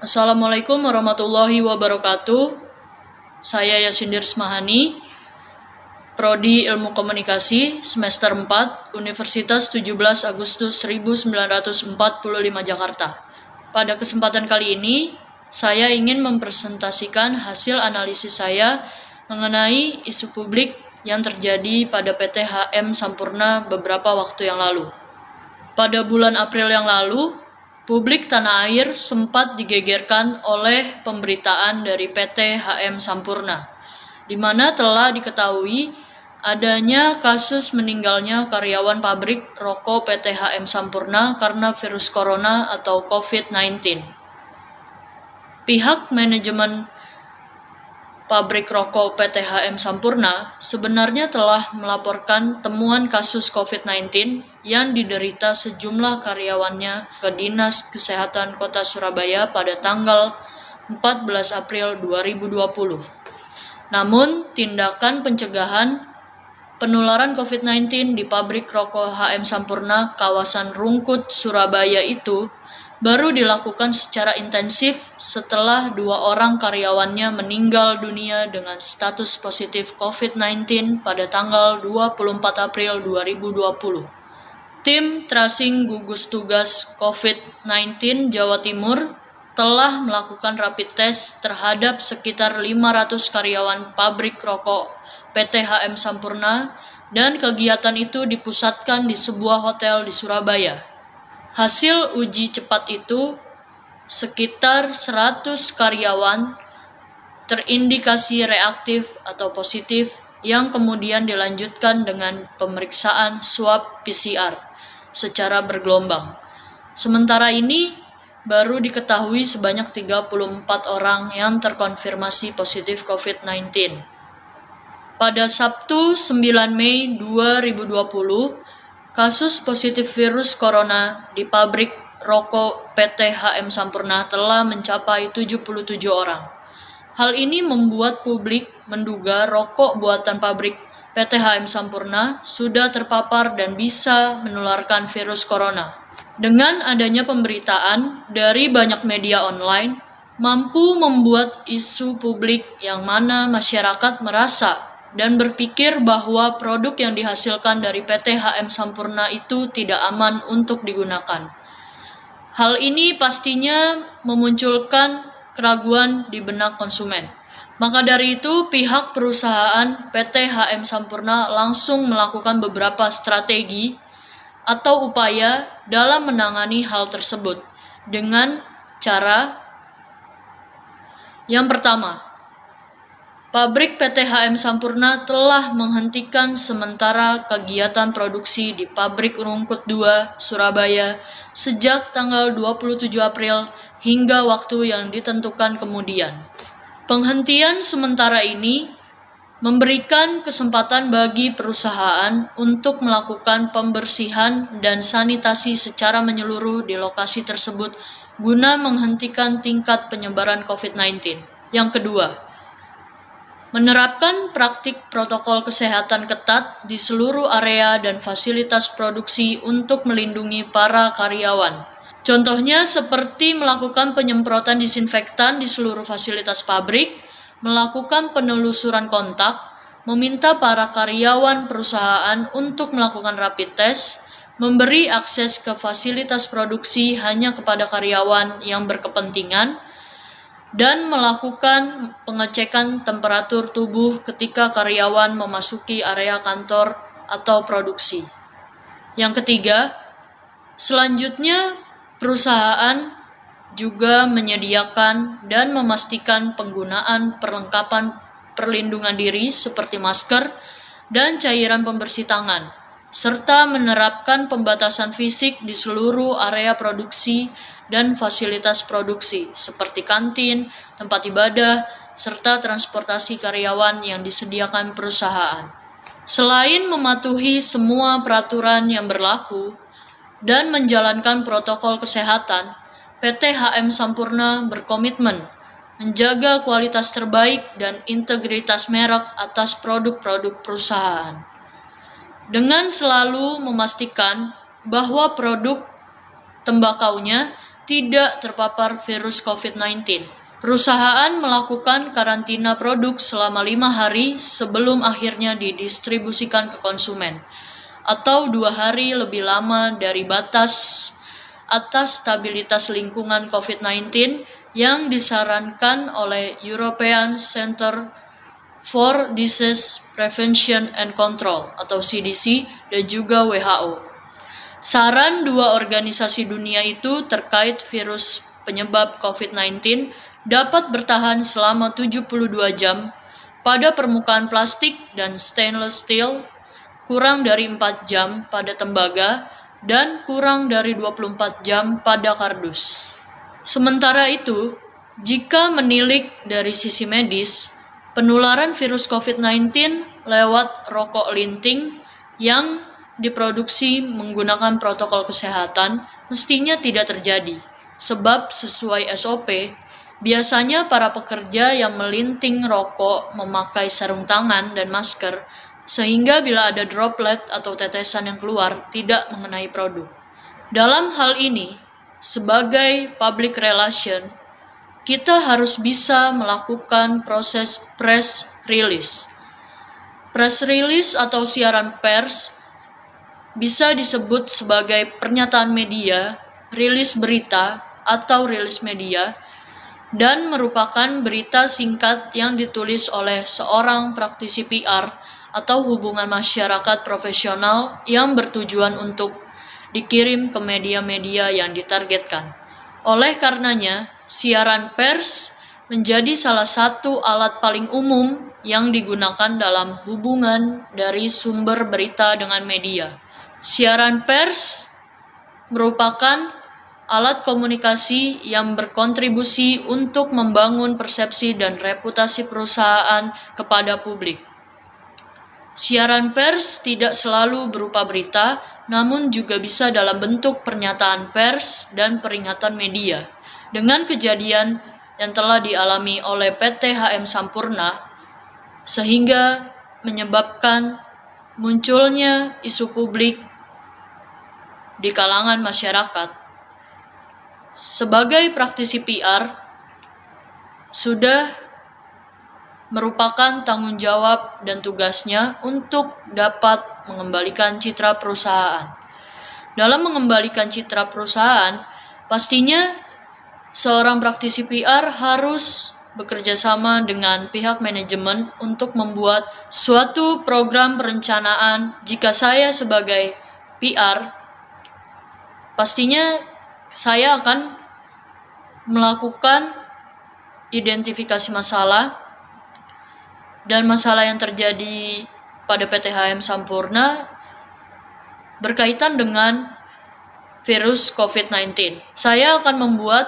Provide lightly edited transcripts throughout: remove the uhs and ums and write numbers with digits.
Assalamualaikum warahmatullahi wabarakatuh. Saya Yasindir Smahani, Prodi Ilmu Komunikasi, semester 4, Universitas 17 Agustus 1945 Jakarta. Pada kesempatan kali ini, saya ingin mempresentasikan hasil analisis saya mengenai isu publik yang terjadi pada PT HM Sampurna beberapa waktu yang lalu. Pada bulan April yang lalu, publik tanah air sempat digegerkan oleh pemberitaan dari PT HM Sampurna, di mana telah diketahui adanya kasus meninggalnya karyawan pabrik rokok PT HM Sampurna karena virus corona atau COVID-19. Pihak manajemen pabrik rokok PT HM Sampurna sebenarnya telah melaporkan temuan kasus COVID-19 yang diderita sejumlah karyawannya ke Dinas Kesehatan Kota Surabaya pada tanggal 14 April 2020. Namun, tindakan pencegahan penularan COVID-19 di pabrik rokok HM Sampurna kawasan Rungkut, Surabaya itu baru dilakukan secara intensif setelah 2 orang karyawannya meninggal dunia dengan status positif COVID-19 pada tanggal 24 April 2020. Tim Tracing Gugus Tugas COVID-19 Jawa Timur telah melakukan rapid test terhadap sekitar 500 karyawan pabrik rokok PT HM Sampurna dan kegiatan itu dipusatkan di sebuah hotel di Surabaya. Hasil uji cepat itu, sekitar 100 karyawan terindikasi reaktif atau positif yang kemudian dilanjutkan dengan pemeriksaan swab PCR secara bergelombang. Sementara ini, baru diketahui sebanyak 34 orang yang terkonfirmasi positif COVID-19. Pada Sabtu 9 Mei 2020, kasus positif virus corona di pabrik rokok PT HM Sampurna telah mencapai 77 orang. Hal ini membuat publik menduga rokok buatan pabrik PT HM Sampurna sudah terpapar dan bisa menularkan virus corona. Dengan adanya pemberitaan dari banyak media online, mampu membuat isu publik yang mana masyarakat merasa dan berpikir bahwa produk yang dihasilkan dari PT HM Sampurna itu tidak aman untuk digunakan. Hal ini pastinya memunculkan keraguan di benak konsumen. Maka dari itu, pihak perusahaan PT HM Sampurna langsung melakukan beberapa strategi atau upaya dalam menangani hal tersebut dengan cara yang pertama, pabrik PT HM Sampurna telah menghentikan sementara kegiatan produksi di pabrik Rungkut 2, Surabaya sejak tanggal 27 April hingga waktu yang ditentukan kemudian. Penghentian sementara ini memberikan kesempatan bagi perusahaan untuk melakukan pembersihan dan sanitasi secara menyeluruh di lokasi tersebut guna menghentikan tingkat penyebaran COVID-19. Yang kedua, menerapkan praktik protokol kesehatan ketat di seluruh area dan fasilitas produksi untuk melindungi para karyawan. Contohnya seperti melakukan penyemprotan disinfektan di seluruh fasilitas pabrik, melakukan penelusuran kontak, meminta para karyawan perusahaan untuk melakukan rapid test, memberi akses ke fasilitas produksi hanya kepada karyawan yang berkepentingan, dan melakukan pengecekan temperatur tubuh ketika karyawan memasuki area kantor atau produksi. Yang ketiga, selanjutnya perusahaan juga menyediakan dan memastikan penggunaan perlengkapan perlindungan diri seperti masker dan cairan pembersih tangan, serta menerapkan pembatasan fisik di seluruh area produksi dan fasilitas produksi seperti kantin, tempat ibadah, serta transportasi karyawan yang disediakan perusahaan. Selain mematuhi semua peraturan yang berlaku dan menjalankan protokol kesehatan, PT HM Sampurna berkomitmen menjaga kualitas terbaik dan integritas merek atas produk-produk perusahaan, dengan selalu memastikan bahwa produk tembakaunya tidak terpapar virus COVID-19. Perusahaan melakukan karantina produk selama 5 hari sebelum akhirnya didistribusikan ke konsumen, atau 2 hari lebih lama dari batas atas stabilitas lingkungan COVID-19 yang disarankan oleh European Center for Disease Prevention and Control atau CDC dan juga WHO. Saran dua organisasi dunia itu terkait virus penyebab COVID-19 dapat bertahan selama 72 jam pada permukaan plastik dan stainless steel, kurang dari 4 jam pada tembaga, dan kurang dari 24 jam pada kardus. Sementara itu, jika menilik dari sisi medis, penularan virus COVID-19 lewat rokok linting yang diproduksi menggunakan protokol kesehatan mestinya tidak terjadi, sebab sesuai SOP, biasanya para pekerja yang melinting rokok memakai sarung tangan dan masker, sehingga bila ada droplet atau tetesan yang keluar tidak mengenai produk. Dalam hal ini, sebagai public relation, kita harus bisa melakukan proses press release. Press release atau siaran pers bisa disebut sebagai pernyataan media, rilis berita, atau rilis media, dan merupakan berita singkat yang ditulis oleh seorang praktisi PR atau hubungan masyarakat profesional yang bertujuan untuk dikirim ke media-media yang ditargetkan. Oleh karenanya, siaran pers menjadi salah satu alat paling umum yang digunakan dalam hubungan dari sumber berita dengan media. Siaran pers merupakan alat komunikasi yang berkontribusi untuk membangun persepsi dan reputasi perusahaan kepada publik. Siaran pers tidak selalu berupa berita, namun juga bisa dalam bentuk pernyataan pers dan peringatan media. Dengan kejadian yang telah dialami oleh PT HM Sampurna, sehingga menyebabkan munculnya isu publik di kalangan masyarakat. Sebagai praktisi PR, sudah merupakan tanggung jawab dan tugasnya untuk dapat mengembalikan citra perusahaan. Dalam mengembalikan citra perusahaan, pastinya seorang praktisi PR harus bekerja sama dengan pihak manajemen untuk membuat suatu program perencanaan. Jika saya sebagai PR, pastinya saya akan melakukan identifikasi masalah dan masalah yang terjadi pada PT HM Sampurna berkaitan dengan virus COVID-19. Saya akan membuat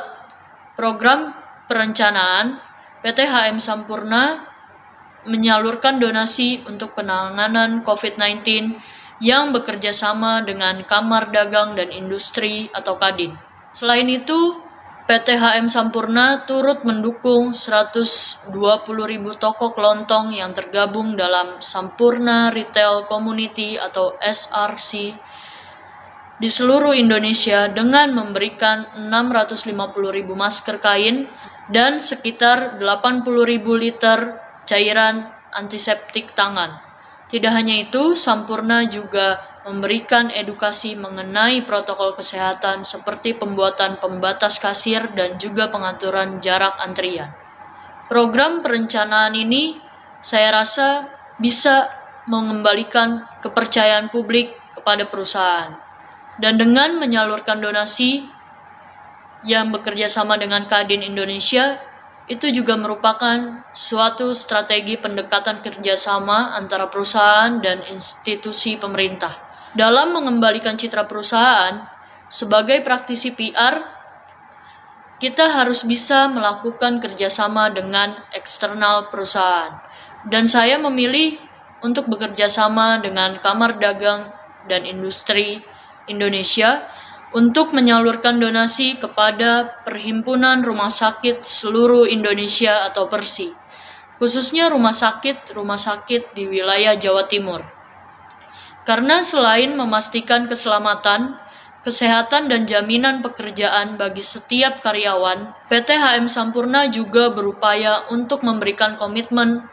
program perencanaan PT HM Sampurna menyalurkan donasi untuk penanganan COVID-19 yang bekerja sama dengan Kamar Dagang dan Industri atau Kadin. Selain itu, PT HM Sampurna turut mendukung 120.000 toko kelontong yang tergabung dalam Sampurna Retail Community atau SRC di seluruh Indonesia dengan memberikan 650.000 masker kain dan sekitar 80.000 liter cairan antiseptik tangan. Tidak hanya itu, Sampurna juga memberikan edukasi mengenai protokol kesehatan seperti pembuatan pembatas kasir dan juga pengaturan jarak antrian. Program perencanaan ini saya rasa bisa mengembalikan kepercayaan publik kepada perusahaan. Dan dengan menyalurkan donasi yang bekerja sama dengan Kadin Indonesia, itu juga merupakan suatu strategi pendekatan kerjasama antara perusahaan dan institusi pemerintah. Dalam mengembalikan citra perusahaan, sebagai praktisi PR, kita harus bisa melakukan kerjasama dengan eksternal perusahaan. Dan saya memilih untuk bekerja sama dengan Kamar Dagang dan Industri Indonesia untuk menyalurkan donasi kepada Perhimpunan Rumah Sakit Seluruh Indonesia atau PERSI, khususnya rumah sakit di wilayah Jawa Timur. Karena selain memastikan keselamatan, kesehatan dan jaminan pekerjaan bagi setiap karyawan, PT HM Sampurna juga berupaya untuk memberikan komitmen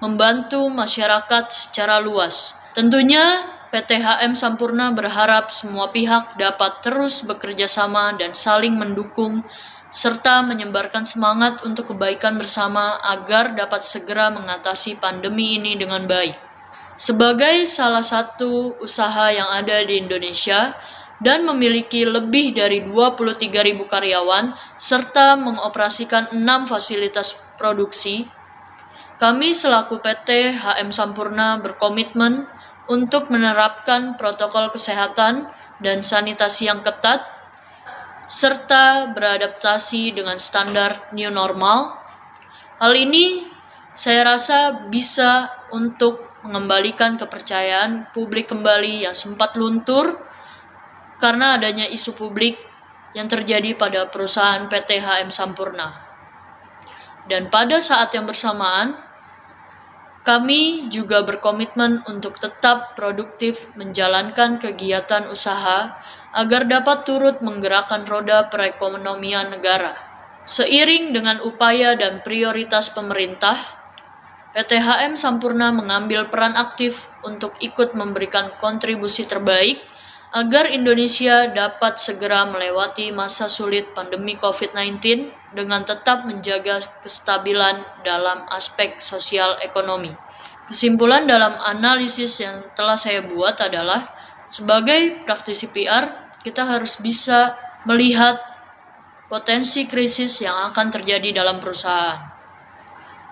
membantu masyarakat secara luas. Tentunya PT HM Sampurna berharap semua pihak dapat terus bekerja sama dan saling mendukung serta menyebarkan semangat untuk kebaikan bersama agar dapat segera mengatasi pandemi ini dengan baik. Sebagai salah satu usaha yang ada di Indonesia dan memiliki lebih dari 23.000 karyawan serta mengoperasikan 6 fasilitas produksi, kami selaku PT HM Sampurna berkomitmen untuk menerapkan protokol kesehatan dan sanitasi yang ketat, serta beradaptasi dengan standar new normal. Hal ini saya rasa bisa untuk mengembalikan kepercayaan publik kembali yang sempat luntur karena adanya isu publik yang terjadi pada perusahaan PT HM Sampurna. Dan pada saat yang bersamaan, kami juga berkomitmen untuk tetap produktif menjalankan kegiatan usaha agar dapat turut menggerakkan roda perekonomian negara. Seiring dengan upaya dan prioritas pemerintah, PT HM Sampurna mengambil peran aktif untuk ikut memberikan kontribusi terbaik agar Indonesia dapat segera melewati masa sulit pandemi COVID-19 dengan tetap menjaga kestabilan dalam aspek sosial ekonomi. Kesimpulan dalam analisis yang telah saya buat adalah, sebagai praktisi PR, kita harus bisa melihat potensi krisis yang akan terjadi dalam perusahaan.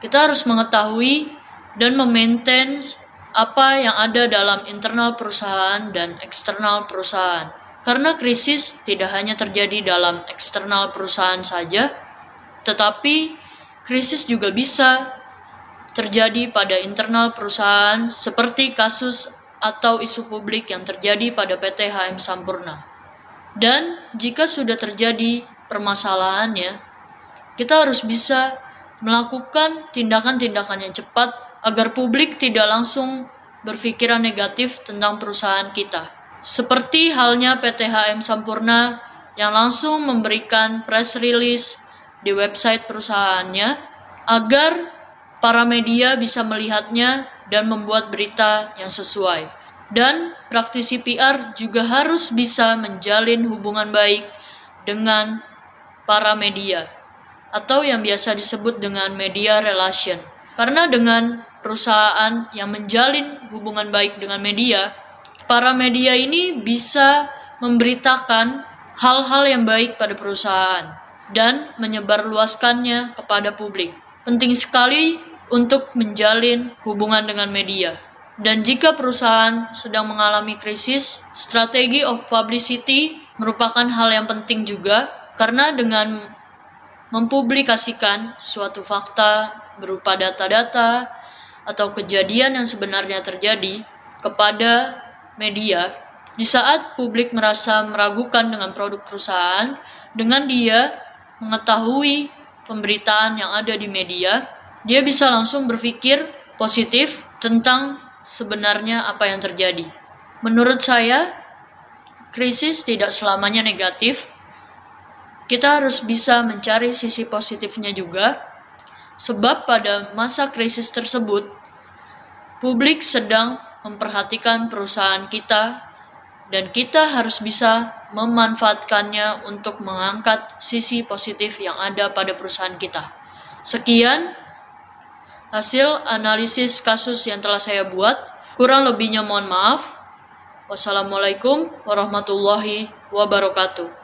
Kita harus mengetahui dan memaintain apa yang ada dalam internal perusahaan dan eksternal perusahaan. Karena krisis tidak hanya terjadi dalam eksternal perusahaan saja, tetapi krisis juga bisa terjadi pada internal perusahaan seperti kasus atau isu publik yang terjadi pada PT HM Sampurna. Dan jika sudah terjadi permasalahannya, kita harus bisa melakukan tindakan-tindakan yang cepat agar publik tidak langsung berpikiran negatif tentang perusahaan kita. Seperti halnya PT HM Sampurna yang langsung memberikan press release di website perusahaannya agar para media bisa melihatnya dan membuat berita yang sesuai. Dan praktisi PR juga harus bisa menjalin hubungan baik dengan para media, atau yang biasa disebut dengan media relation. Karena dengan perusahaan yang menjalin hubungan baik dengan media, para media ini bisa memberitakan hal-hal yang baik pada perusahaan dan menyebarluaskannya kepada publik. Penting sekali untuk menjalin hubungan dengan media. Dan jika perusahaan sedang mengalami krisis, strategi of publicity merupakan hal yang penting juga, karena dengan mempublikasikan suatu fakta berupa data-data atau kejadian yang sebenarnya terjadi kepada media, di saat publik merasa meragukan dengan produk perusahaan, dengan dia mengetahui pemberitaan yang ada di media, dia bisa langsung berpikir positif tentang sebenarnya apa yang terjadi. Menurut saya, krisis tidak selamanya negatif. Kita harus bisa mencari sisi positifnya juga, sebab pada masa krisis tersebut, publik sedang memperhatikan perusahaan kita, dan kita harus bisa memanfaatkannya untuk mengangkat sisi positif yang ada pada perusahaan kita. Sekian hasil analisis kasus yang telah saya buat. Kurang lebihnya mohon maaf. Wassalamualaikum warahmatullahi wabarakatuh.